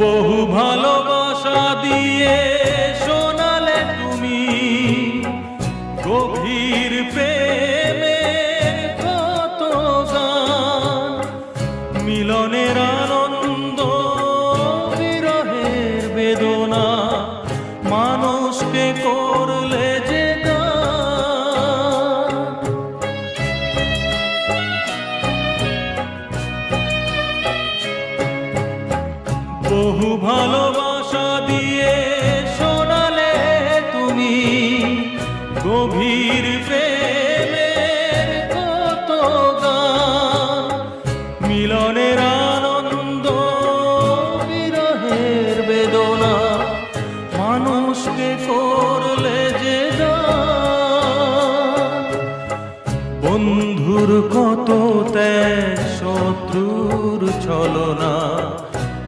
বহু ভালোবাসা দিয়ে শোনালে তুমি গভীর প্রেমের কত গান, মিলনের আনন্দ বিরহের বেদনা মানুষকে করলে যে গান। বহু ভালোবাসা দিয়ে শোনালে তুমি গভীর প্রেমের কত গান, মিলনের আনন্দ বিরহের বেদনা মানুষকে করলে যে গান। বন্ধুর কত ত্যাগ, শত্রুর ছলনা